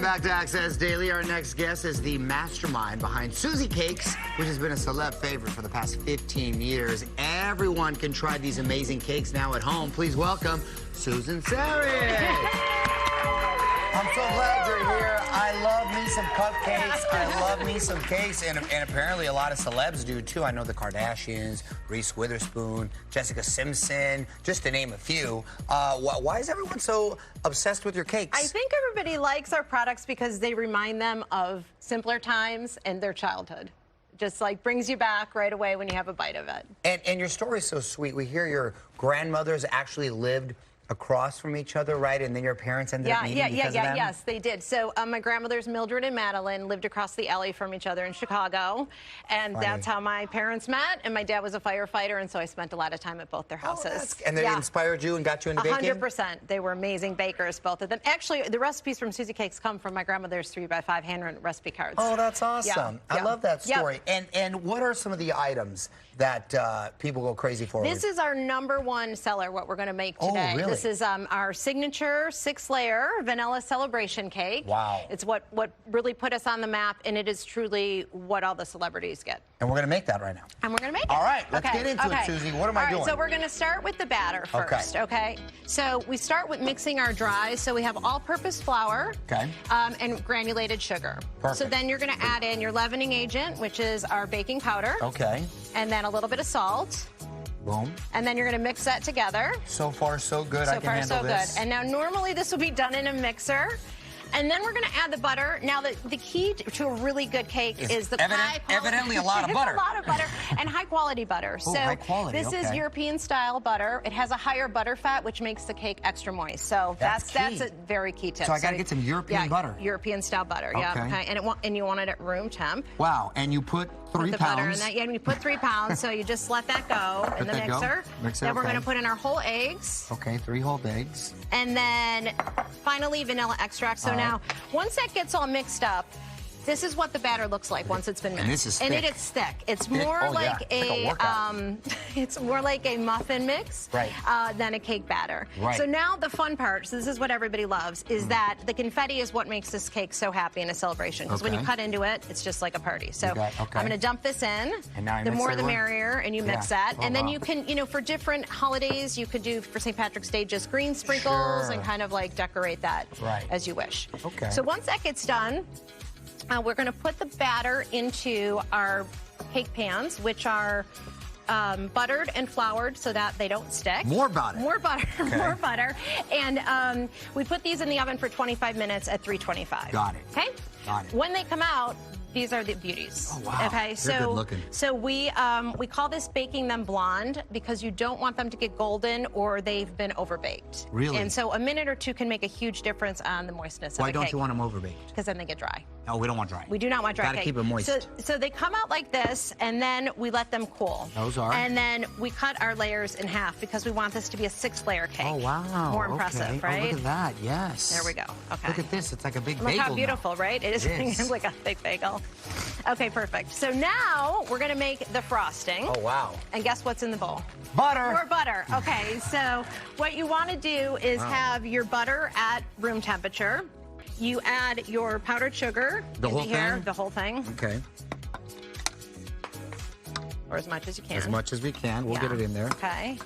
back to Access Daily. Our next guest is the mastermind behind SusieCakes, which has been a celeb favorite for the past 15 years. Everyone can try these amazing cakes now at home. Please welcome Susan Sarich. I'm so glad you're here. I love me some cupcakes. I love me some cakes. And apparently a lot of celebs do, too. I know the Kardashians, Reese Witherspoon, Jessica Simpson, just to name a few. Why is everyone so obsessed with your cakes? I think everybody likes our products because they remind them of simpler times and their childhood. Just like brings you back right away when you have a bite of it. And your story's so sweet. We hear your grandmothers actually lived across from each other, right? And then your parents ended up meeting because of them? Yes, they did. So my grandmothers, Mildred and Madeline, lived across the alley from each other in Chicago. And that's how my parents met. And my dad was a firefighter, and so I spent a lot of time at both their houses. And they inspired you and got you into baking? 100%. They were amazing bakers, both of them. Actually, the recipes from SusieCakes come from my grandmother's 3x5 handwritten recipe cards. Oh, that's awesome. I love that story. And what are some of the items that people go crazy for? This is our #1 seller, what we're going to make today. Oh, really? This is our signature 6-layer vanilla celebration cake. Wow. It's what really put us on the map, and it is truly what all the celebrities get. And we're going to make that right now. And we're going to make it. All right, let's get into it, Susie. What am I doing? So we're going to start with the batter first, okay? So we start with mixing our dries. So we have all-purpose flour and granulated sugar. Perfect. So then you're going to add in your leavening agent, which is our baking powder. Okay. And then a little bit of salt. Boom. And then you're going to mix that together. So far, so good. I can handle this. Good. And now normally this will be done in a mixer. And then we're going to add the butter. Now, the key to a really good cake is the evidently a lot of butter. It's a lot of butter and high-quality butter. Oh, so high quality, this is European-style butter. It has a higher butter fat, which makes the cake extra moist. So that's a very key tip. So I got to get some European butter. European-style butter, okay. And you want it at room temp. Wow, and you put 3 the pounds. Butter in that, and you put 3 pounds, so you just let that go in the mixer. Then we're going to put in our whole eggs. Okay, 3 whole eggs. And then finally vanilla extract. So now, once that gets all mixed up, this is what the batter looks like once it's been mixed. And this is thick. And it's thick. It's more it's more like a muffin mix than a cake batter. Right. So now the fun part, so this is what everybody loves, is that the confetti is what makes this cake so happy in a celebration. Because when you cut into it, it's just like a party. So I'm going to dump this in. And now the more the merrier, and you mix that. Oh, and then you can, for different holidays, you could do for St. Patrick's Day just green sprinkles and kind of like decorate that as you wish. Okay. So once that gets done, we're going to put the batter into our cake pans, which are buttered and floured so that they don't stick. More butter. More butter. More butter. And we put these in the oven for 25 minutes at 325. Got it. Okay? Got it. When they come out, these are the beauties. Oh, wow. Okay, They're good looking. So we call this baking them blonde because you don't want them to get golden or they've been overbaked. Really? And so a minute or two can make a huge difference on the moistness of a cake. Why don't you want them overbaked? Because then they get dry. No, we don't want dry. We do not want dry cake. Gotta keep them moist. So they come out like this, and then we let them cool. Those are. And then we cut our layers in half because we want this to be a 6-layer cake. Oh, wow. More impressive, right? Oh, look at that. Yes. There we go. Okay. Look at this. It's like a big bagel. Look how beautiful, right? It is like a big bagel. Okay, perfect. So now we're going to make the frosting. Oh, wow. And guess what's in the bowl? Butter. More butter. Okay, so what you want to do is have your butter at room temperature. You add your powdered sugar The whole thing. Okay. Or as much as you can. As much as we can. We'll get it in there. Okay.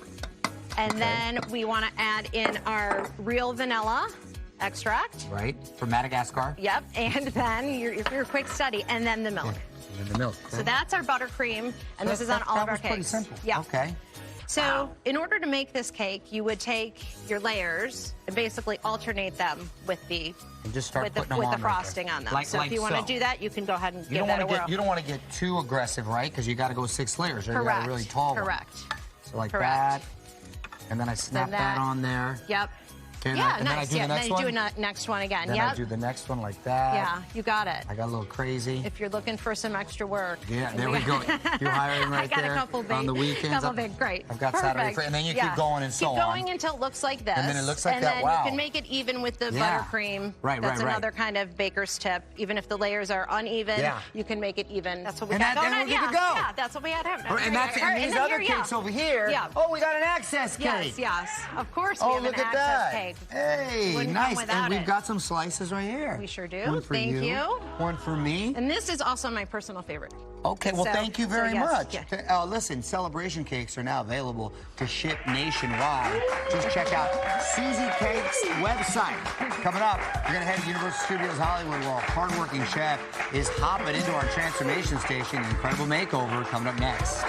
And then we want to add in our real vanilla extract. Right. From Madagascar. Yep. And then your quick study. And then the milk. Yeah. And then the milk. Okay. So that's our buttercream. And this is on all of our cakes. Pretty simple. Yeah. Okay. So in order to make this cake, you would take your layers and basically alternate them with the frosting on them. So if you want to do that, you can go ahead and give that a whirl. You don't want to get too aggressive, right? Because you got to go 6 layers. Or you got a really tall one. Correct. So like that. And then I snap that on there. Yep. Okay, yeah, and nice. then I do the next one? Then you do a next one again. Then I do the next one like that. Yeah, you got it. I got a little crazy. If you're looking for some extra work. Yeah, there we go. You're hiring right there. I got a couple big. On the weekends. Great. I've got Saturday free. And then you keep going and so on. Keep going until it looks like this. And then it looks like that, And then you can make it even with the buttercream. That's another kind of baker's tip. Even if the layers are uneven, you can make it even. That's what we got going on. Yeah, that's what we had. And these other cakes over here. Yeah. Oh, we got an access cake. Yes, of course we have an access cake. cake. Hey, nice. And we've got some slices right here. We sure do. One for you. One for me. And this is also my personal favorite. Okay, well, thank you very much. Yeah. Listen, celebration cakes are now available to ship nationwide. Just check out SusieCakes website. Coming up, we're going to head to Universal Studios Hollywood where a hardworking chef is hopping into our transformation station. Incredible makeover coming up next.